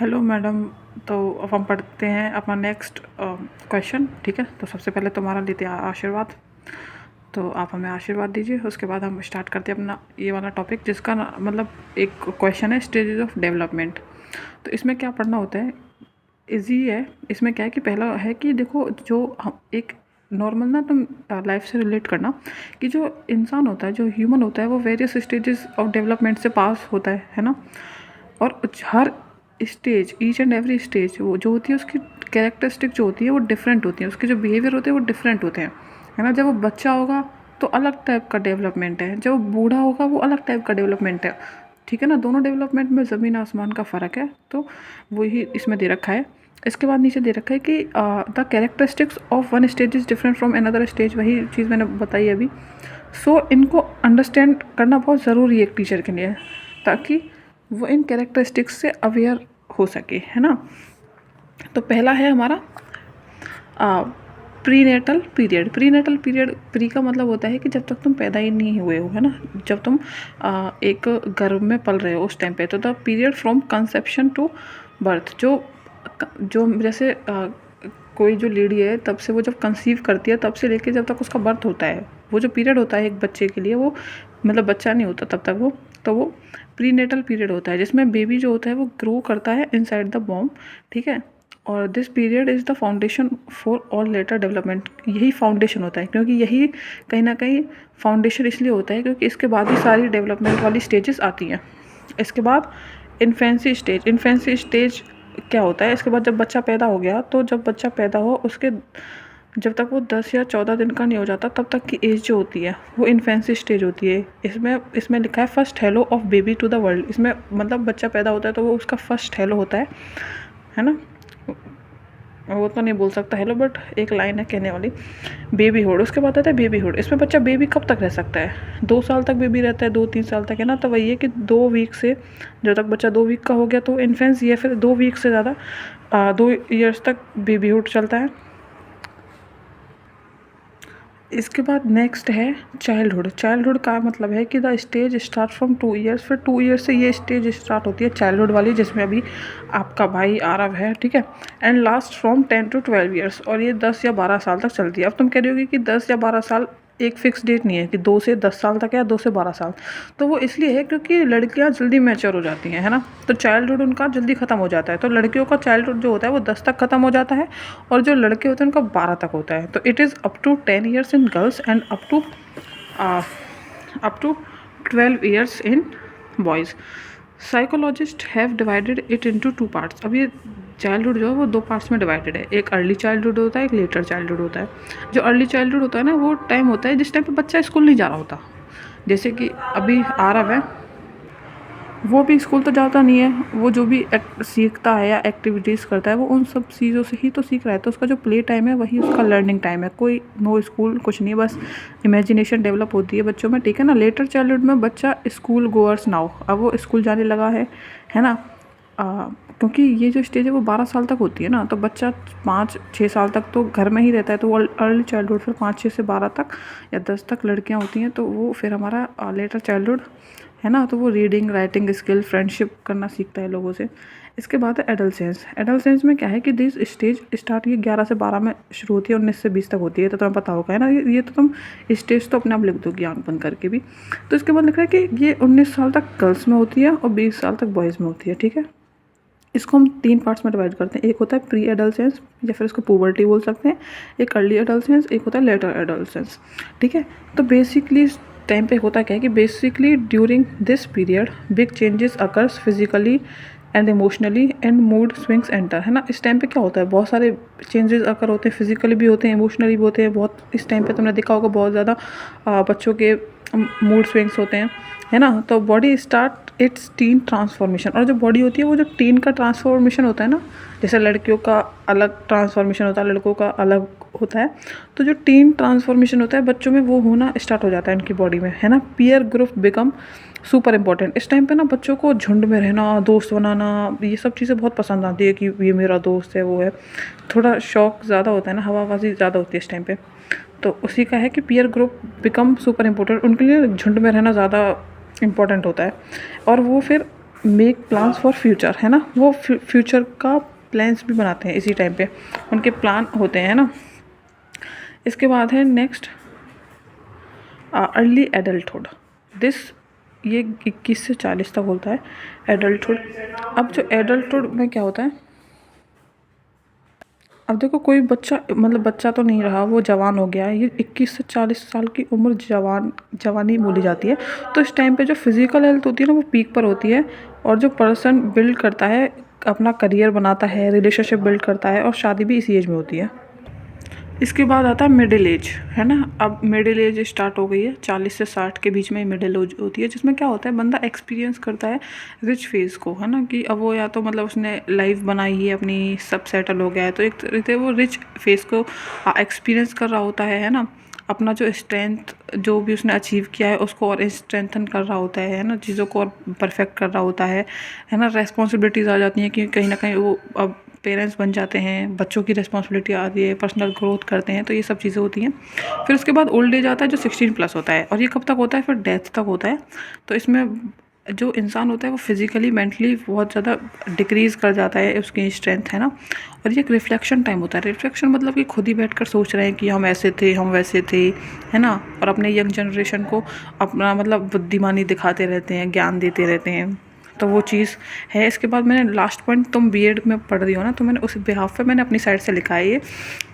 Hello madam. तो अब हम पढ़ते हैं अपना नेक्स्ट क्वेश्चन। ठीक है, तो सबसे पहले तुम्हारा लेते हैं आशीर्वाद। तो आप हमें आशीर्वाद दीजिए, उसके बाद हम स्टार्ट करते हैं अपना ये वाला टॉपिक, जिसका मतलब एक क्वेश्चन है स्टेजेस ऑफ डेवलपमेंट। तो इसमें क्या पढ़ना होता है, इजी है। इसमें क्या है कि पहला है कि देखो, जो हम एक नॉर्मल ना तुम लाइफ से रिलेट करना कि जो इंसान होता है, जो ह्यूमन होता है, वो वेरियस स्टेजेस ऑफ डेवलपमेंट से पास होता है ना। और हर stage, each and every stage वो जो होती है, उसकी कैरेक्टरिस्टिक जो होती है वो डिफरेंट होती है, उसके जो बिहेवियर होते हैं वो डिफरेंट होते हैं, है ना। जब वो बच्चा होगा तो अलग टाइप का डेवलपमेंट है, जब वो बूढ़ा होगा वो अलग टाइप का डेवलपमेंट है। ठीक है ना, दोनों डेवलपमेंट में ज़मीन आसमान का फ़र्क है। तो वही इसमें दे रखा है। इसके बाद नीचे दे रखा है कि the characteristics of one stage is different from another stage, वही चीज़ मैंने बताई अभी। सो इनको अंडरस्टैंड करना बहुत ज़रूरी है एक टीचर के लिए, ताकि वो इन कैरेक्टरिस्टिक्स से अवेयर हो सके, है ना। तो पहला है हमारा prenatal period. Prenatal period, pre का मतलब होता है कि जब तक तुम पैदा ही नहीं हुए हो, है ना, जब तुम एक गर्भ में पल रहे हो उस टाइम पे। तो the period from conception to birth, जो जो जैसे कोई जो लेडी है तब से वो जब कंसीव करती है तब से लेके जब तक उसका बर्थ होता है, वो जो पीरियड होता है एक बच्चे के लिए, वो मतलब बच्चा नहीं होता तब तक वो, तो वो प्रीनेटल पीरियड होता है, जिसमें बेबी जो होता है वो ग्रो करता है इनसाइड द बॉम्ब। ठीक है, और this period is the foundation for all later development. यही फाउंडेशन होता है, क्योंकि यही कहीं ना कहीं फाउंडेशन इसलिए होता है क्योंकि इसके बाद ही सारी डेवलपमेंट वाली स्टेजेस आती हैं। इसके बाद इन्फेंसी स्टेज। इन्फेंसी स्टेज क्या होता है, इसके बाद जब बच्चा पैदा हो गया, तो जब बच्चा पैदा हो उसके जब तक वो 10 या 14 दिन का नहीं हो जाता तब तक की एज जो होती है वो इन्फेंसी स्टेज होती है। इसमें लिखा है first hello of baby to the world. इसमें मतलब बच्चा पैदा होता है तो वो उसका फर्स्ट हेलो होता है ना। वो तो नहीं बोल सकता हेलो, बट एक लाइन है कहने वाली, बेबी हुड। उसके बाद आता है बेबी हुड। इसमें बच्चा बेबी कब तक रह सकता है, 2 साल तक बेबी रहता है, 2-3 साल तक, है ना। तो वही है कि 2 वीक से जब तक बच्चा 2 वीक का हो गया तो इन्फेंसी है, फिर 2 वीक से ज़्यादा 2 ईयर्स तक बेबी हुड चलता है। इसके बाद नेक्स्ट है चाइल्डहुड। चाइल्डहुड का मतलब है कि the stage start from 2 years. फिर 2 ईयर्स से ये स्टेज स्टार्ट होती है चाइल्डहुड वाली, जिसमें अभी आपका भाई आरव है। ठीक है, and last from 10 to 12 years, और ये 10 या 12 साल तक चलती है। अब तुम कह रहे होगे कि 10 या 12 साल एक फिक्स डेट नहीं है कि 2 से 10 साल तक है या 2 से 12 साल। तो वो इसलिए है क्योंकि लड़कियां जल्दी मैच्योर हो जाती हैं, है ना। तो चाइल्डहुड उनका जल्दी ख़त्म हो जाता है। तो लड़कियों का चाइल्डहुड जो होता है वो 10 तक ख़त्म हो जाता है, और जो लड़के होते हैं उनका 12 तक होता है। तो it is up to 10 years in girls and up to 12 years in boys. Psychologists have divided it into 2 parts. अब ये चाइल्डहुड जो है वो 2 पार्ट्स में डिवाइडेड है। एक अर्ली चाइल्डहुड होता है, एक लेटर चाइल्डहुड होता है। जो अर्ली चाइल्डहुड होता है ना, वो टाइम होता है जिस टाइम पे बच्चा स्कूल नहीं जा रहा होता। जैसे कि अभी आरव है, वो भी स्कूल तो जाता नहीं है, वो जो भी सीखता है या एक्टिविटीज़ करता है वो उन सब चीज़ों से ही तो सीख रहा है। तो उसका जो प्ले टाइम है वही उसका लर्निंग टाइम है। कोई नो स्कूल कुछ नहीं, बस इमेजिनेशन डेवलप होती है बच्चों में। ठीक है ना। लेटर चाइल्डहुड में बच्चा स्कूल गोअर्स नाउ, अब वो स्कूल जाने लगा है ना। क्योंकि ये जो स्टेज है वो 12 साल तक होती है ना, तो बच्चा 5-6 साल तक तो घर में ही रहता है। तो वो अर्ली चाइल्डहुड, फिर 5-6 से 12 तक या 10 तक लड़कियां होती हैं, तो वो फिर हमारा लेटर चाइल्डहुड है ना। तो वो रीडिंग राइटिंग स्किल, फ्रेंडशिप करना सीखता है लोगों से। इसके बाद है एडolescence। एडolescence में क्या है कि दिस स्टेज स्टार्ट ये 11 से 12 में शुरू होती है, 19 से 20 तक होती है। तो तुम्हें पता होगा, है ना। ये तो तुम स्टेज तो अपने आप लिख दोगे आंख बंद करके भी। तो इसके बाद लिख रहा है कि ये 19 साल तक गर्ल्स में होती है और 20 साल तक बॉयज़ में होती है। ठीक है, इसको हम 3 पार्ट्स में डिवाइड करते हैं। एक होता है प्री एडolescence या फिर इसको पुबर्टी बोल सकते हैं, एक अर्ली एडolescence, एक होता है लेटर एडolescence। ठीक है, तो बेसिकली इस टाइम पे होता क्या है कि basically during this period big changes occurs physically and emotionally and mood swings enter, है ना। इस टाइम पे क्या होता है, बहुत सारे चेंजेस अकर होते हैं, फिजिकली भी होते हैं, इमोशनली भी होते हैं। बहुत इस टाइम पे तुमने देखा होगा बहुत ज़्यादा बच्चों के मूड स्विंग्स होते हैं, है ना। तो body start it's tin transformation, और जो बॉडी होती है वो जो टीन का ट्रांसफॉर्मेशन होता है ना, जैसे लड़कियों का अलग ट्रांसफॉर्मेशन होता है, लड़कों का अलग होता है। तो जो टीन ट्रांसफॉर्मेशन होता है बच्चों में वो होना स्टार्ट हो जाता है इनकी बॉडी में, है ना। Peer group become super important. इस टाइम पे ना बच्चों को झुंड में रहना, दोस्त बनाना, ये सब चीज़ें बहुत पसंद आती है कि ये मेरा दोस्त है, वो है। थोड़ा शौक ज़्यादा होता है ना, हवाबाजी ज़्यादा होती है इस टाइम पे। तो उसी का है कि peer group become super important, उनके लिए झुंड में रहना ज़्यादा इम्पोर्टेंट होता है। और वो फिर मेक प्लान्स फॉर फ्यूचर, है ना, वो फ्यूचर का प्लान्स भी बनाते हैं इसी टाइम पे, उनके प्लान होते हैं ना। इसके बाद है नेक्स्ट अर्ली एडल्टहुड। दिस ये 21 से 40 तक होता है एडल्टहुड। अब जो एडल्टहुड में क्या होता है, अब देखो कोई बच्चा, मतलब बच्चा तो नहीं रहा, वो जवान हो गया है, ये 21 से 40 साल की उम्र जवानी बोली जाती है। तो इस टाइम पे जो फिज़िकल हेल्थ होती है ना वो पीक पर होती है, और जो पर्सन बिल्ड करता है, अपना करियर बनाता है, रिलेशनशिप बिल्ड करता है, और शादी भी इसी एज में होती है। इसके बाद आता है मिडिल एज, है ना। अब मिडिल एज स्टार्ट हो गई है, 40 से 60 के बीच में मिडिल एज होती है, जिसमें क्या होता है, बंदा एक्सपीरियंस करता है रिच फेज़ को, है ना, कि अब वो या तो मतलब उसने लाइफ बनाई है अपनी, सब सेटल हो गया है, तो एक तरह से वो रिच फेज़ को एक्सपीरियंस कर रहा होता है ना। अपना जो स्ट्रेंथ जो भी उसने अचीव किया है उसको और स्ट्रेंथन कर रहा होता है ना, चीज़ों को और परफेक्ट कर रहा होता है ना। रेस्पॉन्सिबिलिटीज़ आ जाती हैं कि कहीं ना कहीं वो अब पेरेंट्स बन जाते हैं, बच्चों की रिस्पॉन्सिबिलिटी आती है, पर्सनल ग्रोथ करते हैं, तो ये सब चीज़ें होती हैं। फिर उसके बाद ओल्ड एज आता है जो 16+ होता है, और ये कब तक होता है, फिर डेथ तक होता है। तो इसमें जो इंसान होता है वो फिज़िकली मेंटली बहुत ज़्यादा डिक्रीज़ कर जाता है उसकी स्ट्रेंथ, है ना। और ये एक रिफ्लेक्शन टाइम होता है। रिफ्लेक्शन मतलब कि खुद ही बैठकर सोच रहे हैं कि हम ऐसे थे, हम वैसे थे, है ना, और अपने यंग जनरेशन को अपना मतलब बुद्धिमानी दिखाते रहते हैं, ज्ञान देते रहते हैं, तो वो चीज़ है। इसके बाद मैंने लास्ट पॉइंट, तुम बीएड में पढ़ रही हो ना, तो मैंने उस बिहाफ पे मैंने अपनी साइड से लिखा है ये,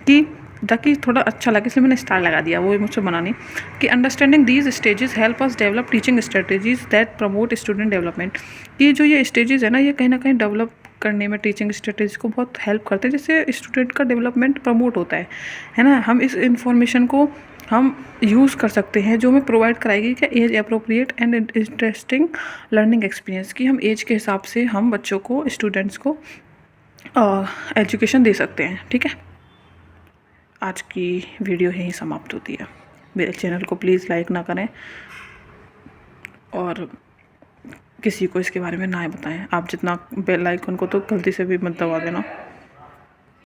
कि ताकि थोड़ा अच्छा लगे इसलिए मैंने स्टार लगा दिया, वो मुझसे बना नहीं, कि understanding these stages help us develop teaching strategies that promote student development. कि जो ये स्टेजेस है ना, ये कहीं ना कहीं डेवलप करने में टीचिंग स्ट्रेटजीज को बहुत हेल्प करते हैं, जिससे स्टूडेंट का डेवलपमेंट प्रमोट होता है ना। हम इस इंफॉर्मेशन को हम यूज़ कर सकते हैं जो हमें प्रोवाइड कराएगी कि age appropriate and interesting learning experience, कि हम एज के हिसाब से हम बच्चों को, स्टूडेंट्स को एजुकेशन दे सकते हैं। ठीक है, आज की वीडियो यहीं समाप्त होती है। मेरे चैनल को प्लीज़ लाइक ना करें और किसी को इसके बारे में ना बताएं। आप जितना बेल आइकन को तो गलती से भी मत दबा देना।